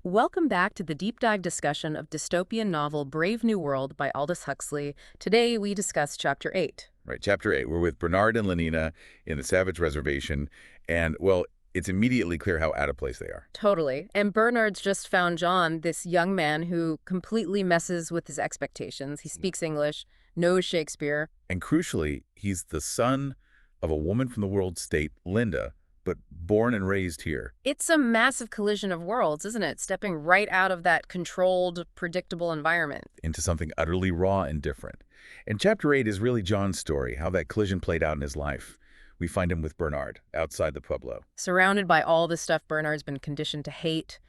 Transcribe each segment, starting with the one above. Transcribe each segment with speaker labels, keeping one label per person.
Speaker 1: Welcome back to the deep dive discussion of dystopian novel Brave New World by Aldous Huxley. Today we discuss Chapter 8.
Speaker 2: Right, Chapter 8. We're with Bernard and Lenina in the Savage Reservation, and, well, it's immediately clear how out of place they are.
Speaker 1: Totally. And Bernard's just found John, this young man who completely messes with his expectations. He speaks English, knows Shakespeare.
Speaker 2: And crucially, he's the son of a woman from the world state, Linda, but born and raised here.
Speaker 1: It's a massive collision of worlds, isn't it? Stepping right out of that controlled, predictable environment.
Speaker 2: Into something utterly raw and different. And Chapter 8 is really John's story, how that collision played out in his life. We find him with Bernard, outside the pueblo.
Speaker 1: Surrounded by all the stuff Bernard's been conditioned to hate.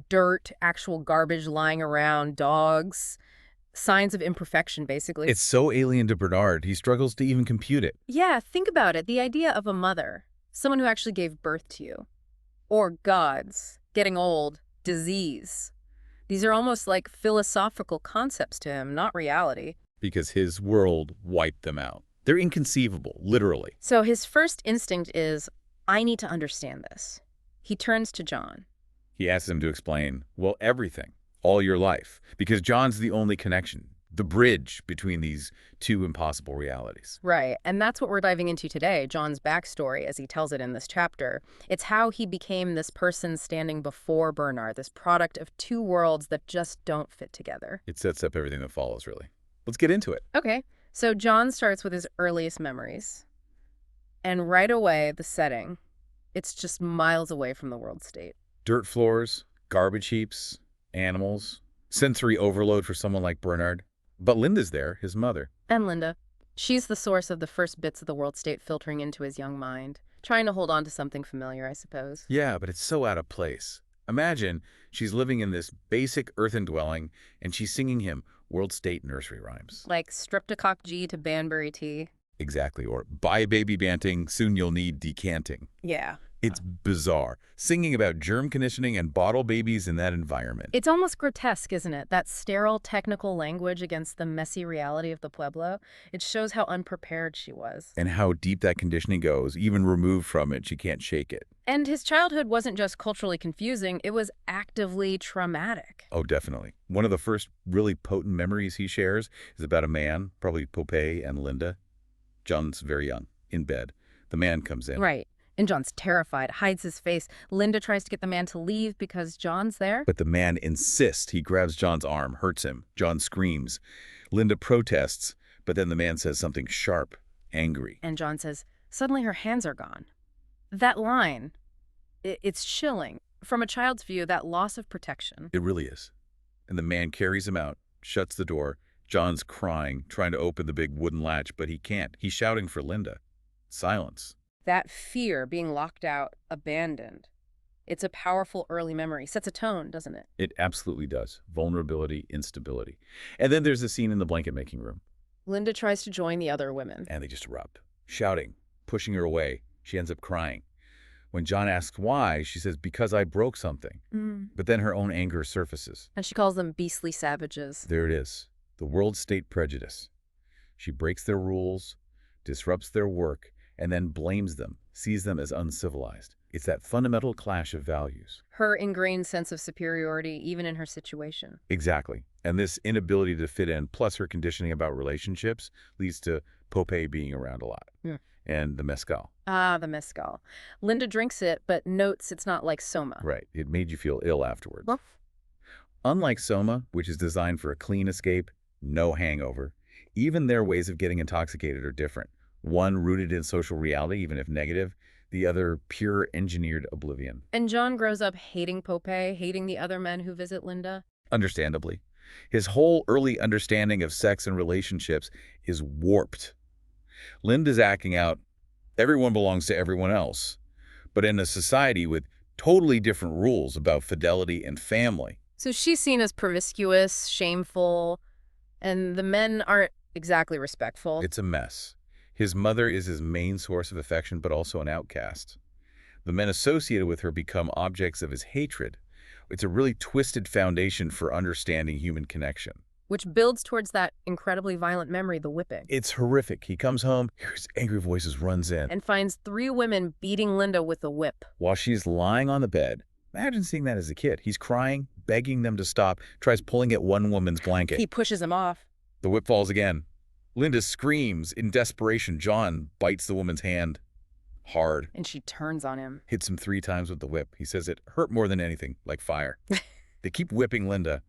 Speaker 1: Dirt, actual garbage lying around, dogs, signs of imperfection, basically.
Speaker 2: It's so alien to Bernard, he struggles to even compute it.
Speaker 1: Yeah, think about it. The idea of a mother, someone who actually gave birth to you. Or gods, getting old, disease. These are almost like philosophical concepts to him, not reality.
Speaker 2: Because his world wiped them out. They're inconceivable, literally.
Speaker 1: So his first instinct is, I need to understand this. He turns to John.
Speaker 2: He asks him to explain, well, everything, all your life, because John's the only connection, the bridge between these two impossible realities.
Speaker 1: Right, and that's what we're diving into today, John's backstory, as he tells it in this chapter. It's how he became this person standing before Bernard, this product of two worlds that just don't fit together.
Speaker 2: It sets up everything that follows, really. Let's get into it.
Speaker 1: Okay, so John starts with his earliest memories. And right away, the setting, it's just miles away from the world state.
Speaker 2: Dirt floors, garbage heaps, animals, sensory overload for someone like Bernard. But Linda's there, his mother.
Speaker 1: And Linda. She's the source of the first bits of the world state filtering into his young mind. Trying to hold on to something familiar, I suppose.
Speaker 2: Yeah, but it's so out of place. Imagine she's living in this basic earthen dwelling, and she's singing him world state nursery rhymes.
Speaker 1: Like Streptocock G to Banbury Tea.
Speaker 2: Exactly, or buy baby banting, soon you'll need decanting.
Speaker 1: Yeah.
Speaker 2: It's bizarre, singing about germ conditioning and bottle babies in that environment.
Speaker 1: It's almost grotesque, isn't it? That sterile technical language against the messy reality of the pueblo. It shows how unprepared she was.
Speaker 2: And how deep that conditioning goes. Even removed from it, she can't shake it.
Speaker 1: And his childhood wasn't just culturally confusing, it was actively traumatic.
Speaker 2: Oh, definitely. One of the first really potent memories he shares is about a man, probably Popeye and Linda. John's very young, in bed. The man comes in.
Speaker 1: Right. And John's terrified, hides his face. Linda tries to get the man to leave because John's there.
Speaker 2: But the man insists. He grabs John's arm, hurts him. John screams. Linda protests, but then the man says something sharp, angry.
Speaker 1: And John says, suddenly her hands are gone. That line, it's chilling. From a child's view, that loss of protection.
Speaker 2: It really is. And the man carries him out, shuts the door. John's crying, trying to open the big wooden latch, but he can't. He's shouting for Linda. Silence.
Speaker 1: That fear, being locked out, abandoned. It's a powerful early memory. Sets a tone, doesn't it?
Speaker 2: It absolutely does. Vulnerability, instability. And then there's the scene in the blanket-making room.
Speaker 1: Linda tries to join the other women.
Speaker 2: And they just erupt, shouting, pushing her away. She ends up crying. When John asks why, she says, because I broke something. But then her own anger surfaces.
Speaker 1: And she calls them beastly savages.
Speaker 2: There it is. The world state prejudice. She breaks their rules, disrupts their work, and then blames them, sees them as uncivilized. It's that fundamental clash of values.
Speaker 1: Her ingrained sense of superiority, even in her situation.
Speaker 2: Exactly. And this inability to fit in, plus her conditioning about relationships, leads to Popeye being around a lot.
Speaker 1: Yeah.
Speaker 2: And the mezcal.
Speaker 1: Ah, the mezcal. Linda drinks it, but notes it's not like soma.
Speaker 2: Right. It made you feel ill afterwards.
Speaker 1: Well,
Speaker 2: unlike soma, which is designed for a clean escape, no hangover, even their ways of getting intoxicated are different. One rooted in social reality, even if negative, the other pure engineered oblivion.
Speaker 1: And John grows up hating Popeye, hating the other men who visit Linda.
Speaker 2: Understandably. His whole early understanding of sex and relationships is warped. Linda's acting out, everyone belongs to everyone else, but in a society with totally different rules about fidelity and family.
Speaker 1: So she's seen as promiscuous, shameful, and the men aren't exactly respectful.
Speaker 2: It's a mess. His mother is his main source of affection, but also an outcast. The men associated with her become objects of his hatred. It's a really twisted foundation for understanding human connection.
Speaker 1: Which builds towards that incredibly violent memory, the whipping.
Speaker 2: It's horrific. He comes home, hears angry voices, runs in.
Speaker 1: And finds 3 women beating Linda with a whip.
Speaker 2: While she's lying on the bed, Imagine seeing that as a kid. He's crying, begging them to stop, tries pulling at one woman's blanket.
Speaker 1: He pushes him off.
Speaker 2: The whip falls again. Linda screams in desperation. John bites the woman's hand hard,
Speaker 1: And she turns on him.
Speaker 2: hits him 3 times with the whip. He says it hurt more than anything, like fire. They keep whipping Linda.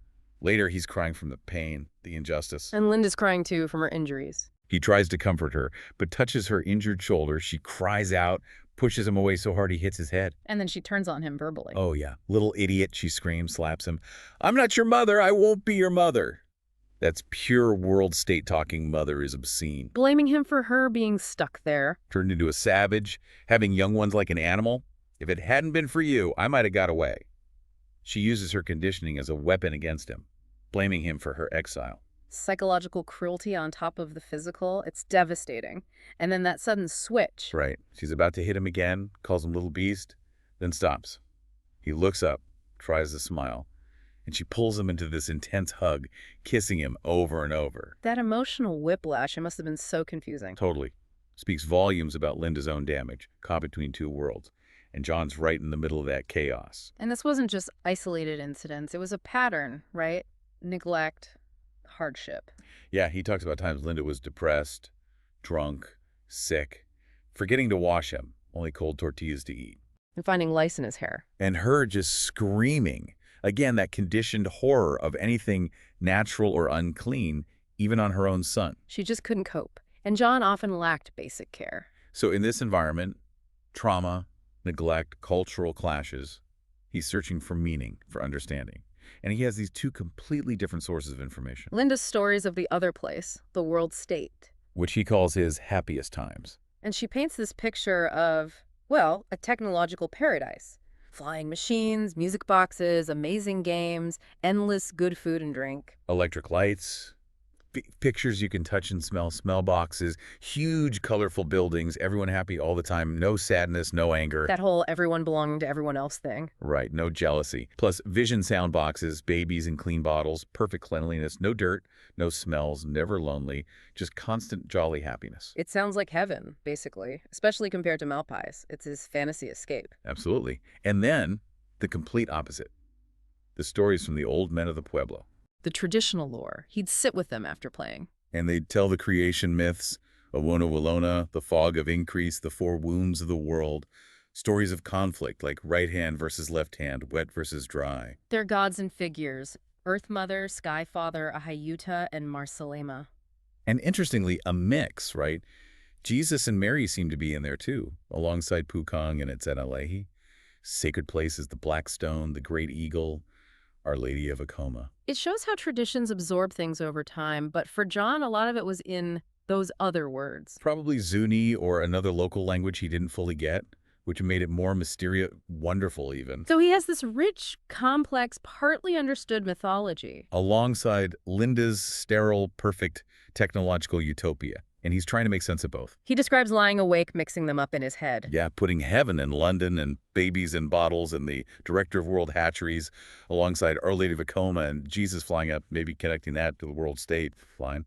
Speaker 2: Later, he's crying from the pain, the injustice.
Speaker 1: And Linda's crying too from her injuries.
Speaker 2: He tries to comfort her, but touches her injured shoulder. She cries out, pushes him away so hard he hits his head.
Speaker 1: And then she turns on him verbally.
Speaker 2: Oh, yeah. Little idiot, she screams, slaps him. I'm not your mother. I won't be your mother. That's pure world state talking. Mother is obscene.
Speaker 1: Blaming him for her being stuck there.
Speaker 2: Turned into a savage, having young ones like an animal. If it hadn't been for you, I might have got away. She uses her conditioning as a weapon against him, blaming him for her exile.
Speaker 1: Psychological cruelty on top of the physical. It's devastating. And then that sudden switch.
Speaker 2: Right. She's about to hit him again, calls him little beast, then stops. He looks up, tries to smile, and she pulls him into this intense hug, kissing him over and over.
Speaker 1: That emotional whiplash, it must have been so confusing.
Speaker 2: Totally. Speaks volumes about Linda's own damage, caught between 2 worlds. And John's right in the middle of that chaos.
Speaker 1: And this wasn't just isolated incidents. It was a pattern, right? Neglect, hardship.
Speaker 2: Yeah, he talks about times Linda was depressed, drunk, sick, forgetting to wash him, only cold tortillas to eat.
Speaker 1: And finding lice in his hair.
Speaker 2: And her just screaming. Again, that conditioned horror of anything natural or unclean, even on her own son.
Speaker 1: She just couldn't cope. And John often lacked basic care.
Speaker 2: So in this environment, trauma, neglect, cultural clashes, he's searching for meaning, for understanding. And he has these 2 completely different sources of information,
Speaker 1: Linda's stories of the other place, the world state.
Speaker 2: which he calls his happiest times.
Speaker 1: And she paints this picture of, well, a technological paradise. Flying machines, music boxes, amazing games, endless good food and drink.
Speaker 2: Electric lights, pictures you can touch and smell boxes, huge colorful buildings, everyone happy all the time, no sadness, no anger.
Speaker 1: That whole everyone belonging to everyone else thing.
Speaker 2: Right, no jealousy. Plus vision sound boxes, babies in clean bottles, perfect cleanliness, no dirt, no smells, never lonely, just constant jolly happiness.
Speaker 1: It sounds like heaven, basically, especially compared to Malpais. It's his fantasy escape.
Speaker 2: Absolutely. And then the complete opposite. The stories from the old men of the pueblo.
Speaker 1: The traditional lore. He'd sit with them after playing.
Speaker 2: And they'd tell the creation myths, Awona Willona, the fog of increase, the 4 wombs of the world, stories of conflict like right hand versus left hand, wet versus dry.
Speaker 1: They're gods and figures. Earth Mother, Sky Father, Ahayuta, and Marsalema.
Speaker 2: And interestingly, a mix, right? Jesus and Mary seem to be in there too, alongside Pukong and Etzenalehi. Sacred places, the Black Stone, the Great Eagle, Our Lady of Acoma.
Speaker 1: It shows how traditions absorb things over time, but for John, a lot of it was in those other words.
Speaker 2: Probably Zuni or another local language he didn't fully get, which made it more mysterious, wonderful even.
Speaker 1: So he has this rich, complex, partly understood mythology.
Speaker 2: Alongside Linda's sterile, perfect technological utopia. And he's trying to make sense of both.
Speaker 1: He describes lying awake, mixing them up in his head.
Speaker 2: Yeah, putting heaven in London and babies in bottles and the director of world hatcheries alongside Our Lady of Acoma and Jesus flying up, maybe connecting that to the world state flying,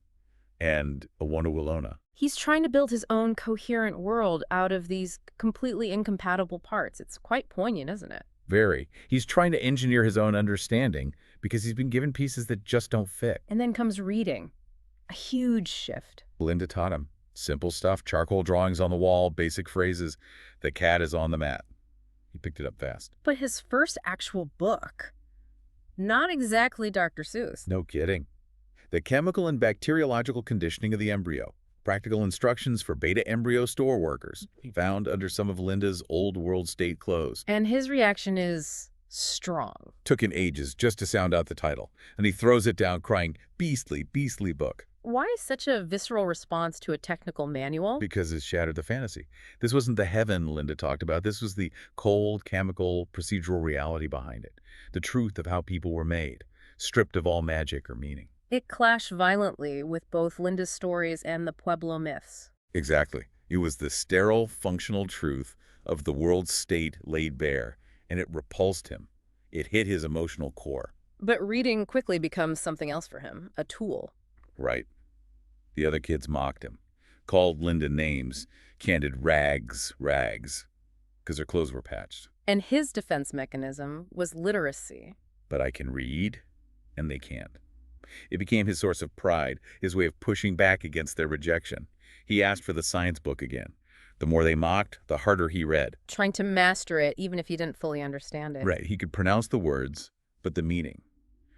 Speaker 2: and Awona Willona.
Speaker 1: He's trying to build his own coherent world out of these completely incompatible parts. It's quite poignant, isn't it?
Speaker 2: Very. He's trying to engineer his own understanding because he's been given pieces that just don't fit.
Speaker 1: And then comes reading. A huge shift.
Speaker 2: Linda taught him. Simple stuff, charcoal drawings on the wall, basic phrases. The cat is on the mat. He picked it up fast.
Speaker 1: But his first actual book, not exactly Dr. Seuss.
Speaker 2: No kidding. The chemical and bacteriological conditioning of the embryo. Practical instructions for beta embryo store workers, found under some of Linda's old world state clothes.
Speaker 1: And his reaction is strong.
Speaker 2: Took him ages just to sound out the title, and he throws it down crying, beastly, beastly book.
Speaker 1: Why such a visceral response to a technical manual?
Speaker 2: Because it shattered the fantasy. This wasn't the heaven Linda talked about. This was the cold, chemical, procedural reality behind it. The truth of how people were made, stripped of all magic or meaning.
Speaker 1: It clashed violently with both Linda's stories and the Pueblo myths.
Speaker 2: Exactly. It was the sterile, functional truth of the world state laid bare, and it repulsed him. It hit his emotional core.
Speaker 1: But reading quickly becomes something else for him, a tool.
Speaker 2: Right. The other kids mocked him, called Linda names, canted rags, because her clothes were patched.
Speaker 1: And his defense mechanism was literacy.
Speaker 2: But I can read, and they can't. It became his source of pride, his way of pushing back against their rejection. He asked for the science book again. The more they mocked, the harder he read.
Speaker 1: Trying to master it even if he didn't fully understand it.
Speaker 2: Right, he could pronounce the words, but the meaning.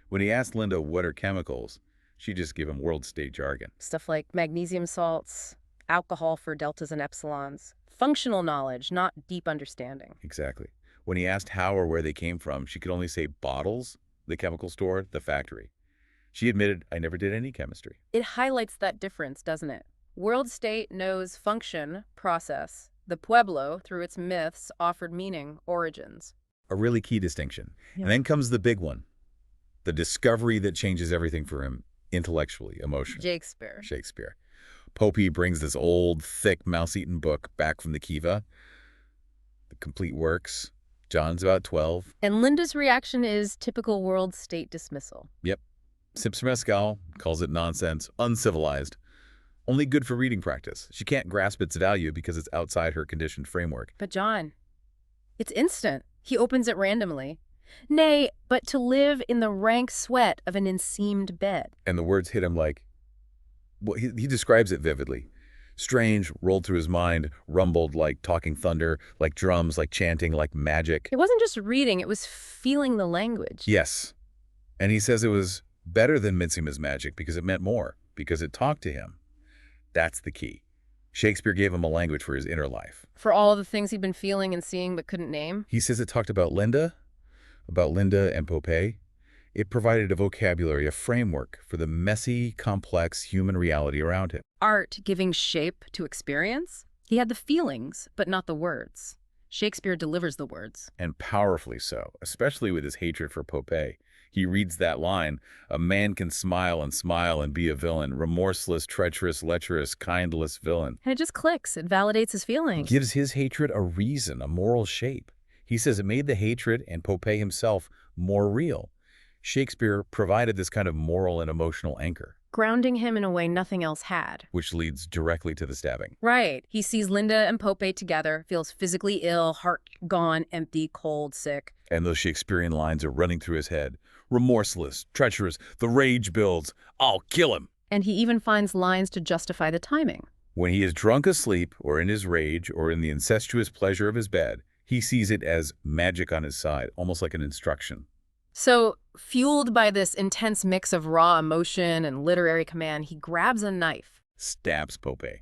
Speaker 2: When he asked Linda what are chemicals, she just gave him world state jargon.
Speaker 1: Stuff like magnesium salts, alcohol for deltas and epsilons. Functional knowledge, not deep understanding.
Speaker 2: Exactly. When he asked how or where they came from, she could only say bottles, the chemical store, the factory. She admitted, I never did any chemistry.
Speaker 1: It highlights that difference, doesn't it? World state knows function, process. The pueblo, through its myths, offered meaning, origins.
Speaker 2: A really key distinction. Yeah. And then comes the big one. The discovery that changes everything for him, intellectually, emotionally. Shakespeare. Popey brings this old, thick, mouse-eaten book back from the Kiva. The complete works. John's about 12.
Speaker 1: And Linda's reaction is typical world state dismissal.
Speaker 2: Yep. Sips mezcal, calls it nonsense, uncivilized. Only good for reading practice. She can't grasp its value because it's outside her conditioned framework.
Speaker 1: But John, it's instant. He opens it randomly. Nay, but to live in the rank sweat of an enseamed bed.
Speaker 2: And the words hit him like, well, he describes it vividly. Strange, rolled through his mind, rumbled like talking thunder, like drums, like chanting, like magic.
Speaker 1: It wasn't just reading, it was feeling the language.
Speaker 2: Yes. And he says it was better than Mitzima's magic because it meant more, because it talked to him. That's the key. Shakespeare gave him a language for his inner life.
Speaker 1: For all the things he'd been feeling and seeing but couldn't name?
Speaker 2: He says it talked about Linda and Popey. It provided a vocabulary, a framework for the messy, complex human reality around him.
Speaker 1: Art giving shape to experience? He had the feelings, but not the words. Shakespeare delivers the words.
Speaker 2: And powerfully so, especially with his hatred for Popey. He reads that line, a man can smile and be a villain, remorseless, treacherous, lecherous, kindless villain.
Speaker 1: And it just clicks. It validates his feelings.
Speaker 2: Gives his hatred a reason, a moral shape. He says it made the hatred and Popey himself more real. Shakespeare provided this kind of moral and emotional anchor.
Speaker 1: Grounding him in a way nothing else had.
Speaker 2: Which leads directly to the stabbing.
Speaker 1: Right. He sees Linda and Popey together, feels physically ill, heart gone, empty, cold, sick.
Speaker 2: And those Shakespearean lines are running through his head. Remorseless, treacherous, the rage builds. I'll kill him.
Speaker 1: And he even finds lines to justify the timing.
Speaker 2: When he is drunk asleep, or in his rage, or in the incestuous pleasure of his bed, he sees it as magic on his side, almost like an instruction.
Speaker 1: So, fueled by this intense mix of raw emotion and literary command, he grabs a knife.
Speaker 2: Stabs Popey.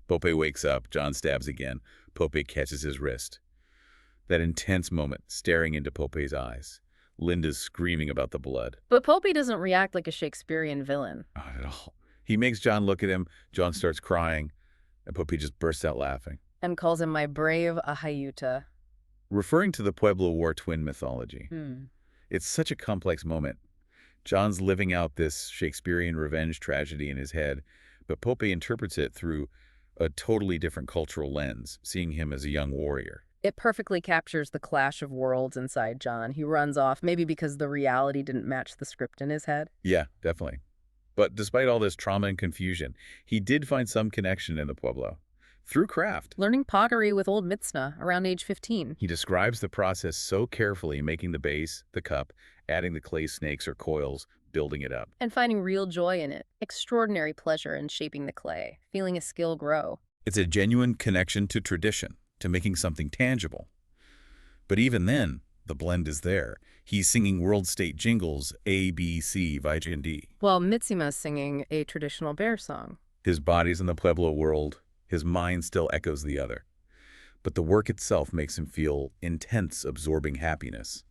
Speaker 2: Popey wakes up. John stabs again. Popey catches his wrist. That intense moment, staring into Popey's eyes. Linda's screaming about the blood.
Speaker 1: But Popey doesn't react like a Shakespearean villain.
Speaker 2: Not at all. He makes John look at him. John starts crying. And Popey just bursts out laughing.
Speaker 1: And calls him my brave Ahayuta.
Speaker 2: Referring to the Pueblo War twin mythology. It's such a complex moment. John's living out this Shakespearean revenge tragedy in his head, but Popey interprets it through a totally different cultural lens, seeing him as a young warrior.
Speaker 1: It perfectly captures the clash of worlds inside John. He runs off, maybe because the reality didn't match the script in his head.
Speaker 2: Yeah, definitely. But despite all this trauma and confusion, he did find some connection in the Pueblo. Through craft.
Speaker 1: Learning pottery with old Mitzna around age 15.
Speaker 2: He describes the process so carefully, making the base, the cup, adding the clay snakes or coils, building it up.
Speaker 1: And finding real joy in it. Extraordinary pleasure in shaping the clay, feeling his skill grow.
Speaker 2: It's a genuine connection to tradition, to making something tangible. But even then, the blend is there. He's singing world state jingles, A, B, C, Vijayandi.
Speaker 1: While Mitzima's singing a traditional bear song.
Speaker 2: His body's in the Pueblo world. His mind still echoes the other. But the work itself makes him feel intense, absorbing happiness.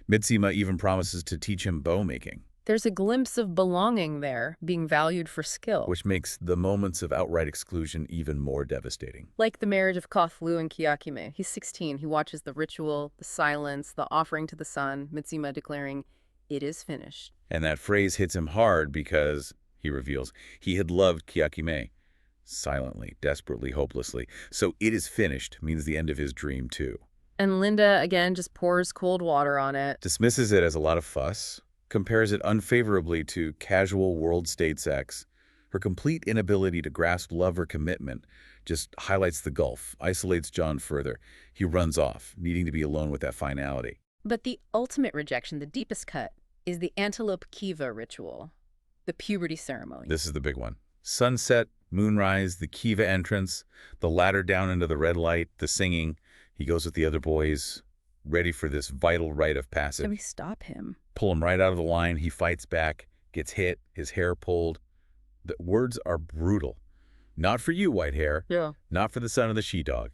Speaker 2: Mitzima even promises to teach him bow making.
Speaker 1: There's a glimpse of belonging there, being valued for skill.
Speaker 2: Which makes the moments of outright exclusion even more devastating.
Speaker 1: Like the marriage of Kothlu and Kiakime. He's 16. He watches the ritual, the silence, the offering to the sun, Mitzima declaring, "It is finished."
Speaker 2: And that phrase hits him hard because, he reveals, he had loved Kiakime. Silently, desperately, hopelessly. So it is finished means the end of his dream, too.
Speaker 1: And Linda, again, just pours cold water on it.
Speaker 2: Dismisses it as a lot of fuss. Compares it unfavorably to casual world state sex. Her complete inability to grasp love or commitment just highlights the gulf, isolates John further. He runs off, needing to be alone with that finality.
Speaker 1: But the ultimate rejection, the deepest cut, is the antelope kiva ritual, the puberty ceremony.
Speaker 2: This is the big one. Sunset, moonrise, the kiva entrance, the ladder down into the red light, the singing. He goes with the other boys, ready for this vital rite of passage.
Speaker 1: Can we stop him?
Speaker 2: Pull him right out of the line. He fights back, gets hit, his hair pulled. The words are brutal. Not for you, white hair.
Speaker 1: Yeah.
Speaker 2: Not for the son of the she-dog.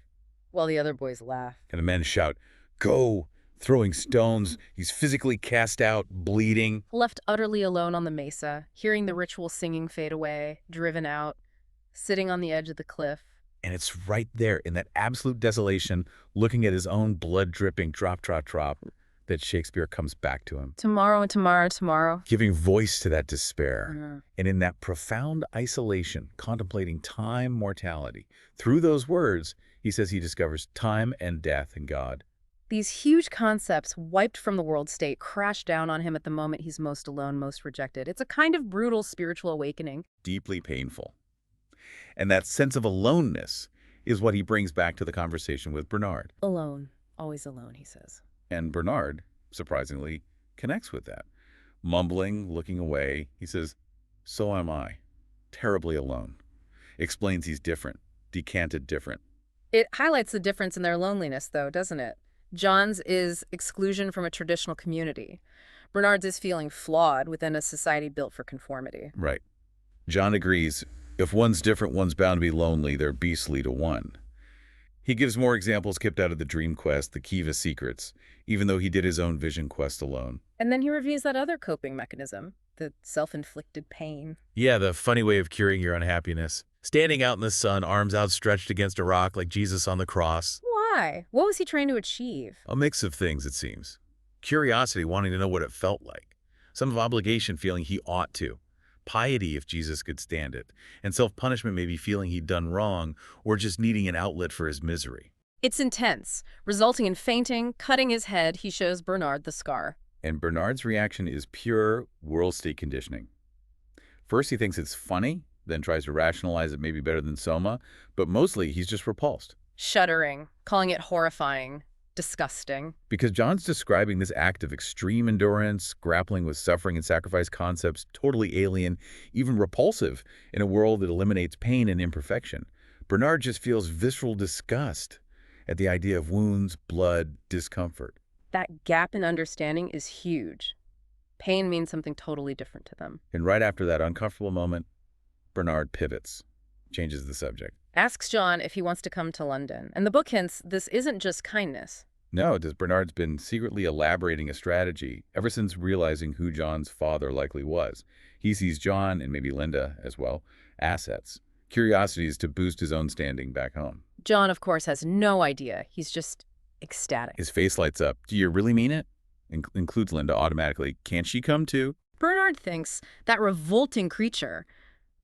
Speaker 1: While the other boys laugh.
Speaker 2: And the men shout, "Go!" Throwing stones. He's physically cast out, bleeding.
Speaker 1: Left utterly alone on the mesa, hearing the ritual singing fade away, driven out, sitting on the edge of the cliff.
Speaker 2: And it's right there in that absolute desolation, looking at his own blood-dripping drop, that Shakespeare comes back to him.
Speaker 1: Tomorrow and tomorrow, tomorrow.
Speaker 2: Giving voice to that despair.
Speaker 1: Mhm.
Speaker 2: And in that profound isolation, contemplating time, mortality. Through those words, he says he discovers time and death in God.
Speaker 1: These huge concepts, wiped from the world state, crash down on him at the moment he's most alone, most rejected. It's a kind of brutal spiritual awakening.
Speaker 2: Deeply painful. And that sense of aloneness is what he brings back to the conversation with Bernard.
Speaker 1: Alone. Always alone, he says.
Speaker 2: And Bernard, surprisingly, connects with that. Mumbling, looking away, he says, "So am I. Terribly alone." Explains he's different, decanted different.
Speaker 1: It highlights the difference in their loneliness, though, doesn't it? John's is exclusion from a traditional community. Bernard's is feeling flawed within a society built for conformity.
Speaker 2: Right. John agrees, if one's different, one's bound to be lonely. They're beastly to one. He gives more examples kept out of the dream quest, the Kiva secrets, even though he did his own vision quest alone.
Speaker 1: And then he reviews that other coping mechanism, the self-inflicted pain.
Speaker 2: Yeah, the funny way of curing your unhappiness. Standing out in the sun, arms outstretched against a rock like Jesus on the cross.
Speaker 1: Why? What was he trying to achieve?
Speaker 2: A mix of things, it seems. Curiosity, wanting to know what it felt like. Some of obligation, feeling he ought to. Piety, if Jesus could stand it. And self-punishment, maybe feeling he'd done wrong or just needing an outlet for his misery.
Speaker 1: It's intense, resulting in fainting, cutting his head. He shows Bernard the scar.
Speaker 2: And Bernard's reaction is pure world state conditioning. First, he thinks it's funny, then tries to rationalize it maybe better than Soma, but mostly he's just repulsed.
Speaker 1: Shuddering, calling it horrifying, disgusting.
Speaker 2: Because John's describing this act of extreme endurance, grappling with suffering and sacrifice concepts, totally alien, even repulsive in a world that eliminates pain and imperfection. Bernard just feels visceral disgust at the idea of wounds, blood, discomfort.
Speaker 1: That gap in understanding is huge. Pain means something totally different to them.
Speaker 2: And right after that uncomfortable moment, Bernard pivots, changes the subject.
Speaker 1: Asks John if he wants to come to London. And the book hints this isn't just kindness.
Speaker 2: No, Bernard's been secretly elaborating a strategy ever since realizing who John's father likely was. He sees John, and maybe Linda as well, assets, curiosities to boost his own standing back home.
Speaker 1: John, of course, has no idea. He's just ecstatic.
Speaker 2: His face lights up. Do you really mean it? Includes Linda automatically. Can't she come too?
Speaker 1: Bernard thinks that revolting creature,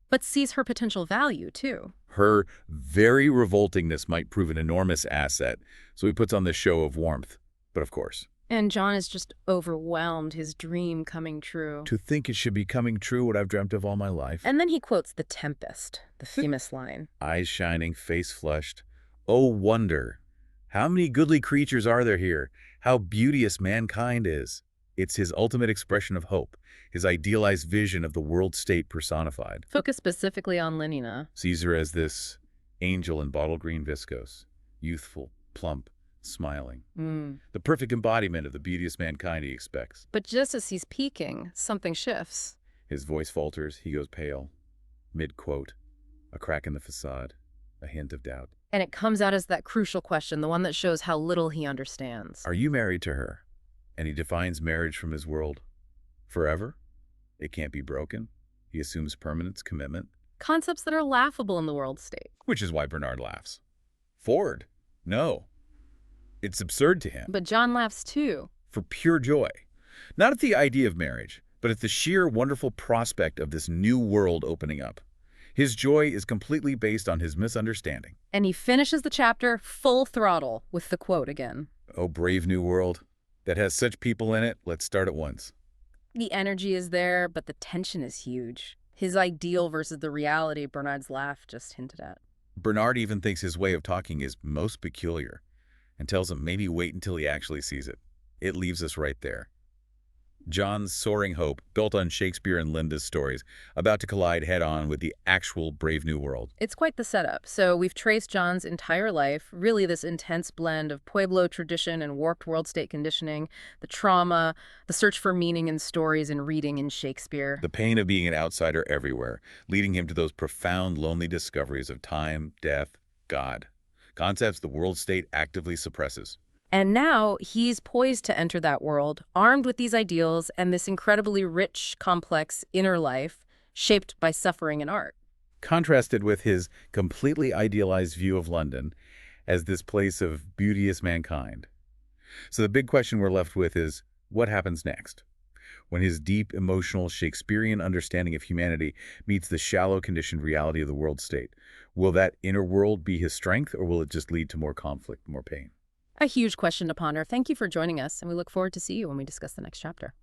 Speaker 1: but sees her potential value, too.
Speaker 2: Her very revoltingness might prove an enormous asset, so he puts on this show of warmth. But of course.
Speaker 1: And John is just overwhelmed, his dream coming true.
Speaker 2: To think it should be coming true what I've dreamt of all my life.
Speaker 1: And then he quotes The Tempest, the famous line.
Speaker 2: Eyes shining, face flushed. Oh, wonder. How many goodly creatures are there here? How beauteous mankind is. It's his ultimate expression of hope, his idealized vision of the world state personified.
Speaker 1: Focus specifically on Lenina.
Speaker 2: Sees her as this angel in bottle green viscose, youthful, plump, smiling. The perfect embodiment of the beauteous mankind he expects.
Speaker 1: But just as he's peaking, something shifts.
Speaker 2: His voice falters, he goes pale. Mid-quote, a crack in the facade, a hint of doubt.
Speaker 1: And it comes out as that crucial question, the one that shows how little he understands.
Speaker 2: Are you married to her? And he defines marriage from his world. Forever? It can't be broken. He assumes permanence, commitment.
Speaker 1: Concepts that are laughable in the world state.
Speaker 2: Which is why Bernard laughs. Ford? No. It's absurd to him.
Speaker 1: But John laughs too.
Speaker 2: For pure joy. Not at the idea of marriage, but at the sheer wonderful prospect of this new world opening up. His joy is completely based on his misunderstanding.
Speaker 1: And he finishes the chapter full throttle with the quote again.
Speaker 2: Oh, brave new world that has such people in it, let's start at once.
Speaker 1: The energy is there, but the tension is huge. His ideal versus the reality Bernard's laugh just hinted at.
Speaker 2: Bernard even thinks his way of talking is most peculiar and tells him maybe wait until he actually sees it. It leaves us right there. John's soaring hope, built on Shakespeare and Linda's stories, about to collide head-on with the actual Brave New World.
Speaker 1: It's quite the setup. So we've traced John's entire life, really this intense blend of pueblo tradition and warped world state conditioning, the trauma, the search for meaning in stories and reading in Shakespeare.
Speaker 2: The pain of being an outsider everywhere, leading him to those profound, lonely discoveries of time, death, God. Concepts the world state actively suppresses.
Speaker 1: And now he's poised to enter that world, armed with these ideals and this incredibly rich, complex inner life shaped by suffering and art.
Speaker 2: Contrasted with his completely idealized view of London as this place of beauteous mankind. So the big question we're left with is, what happens next? When his deep, emotional, Shakespearean understanding of humanity meets the shallow, conditioned reality of the world state, will that inner world be his strength, or will it just lead to more conflict, more pain?
Speaker 1: A huge question to ponder. Thank you for joining us, and we look forward to see you when we discuss the next chapter.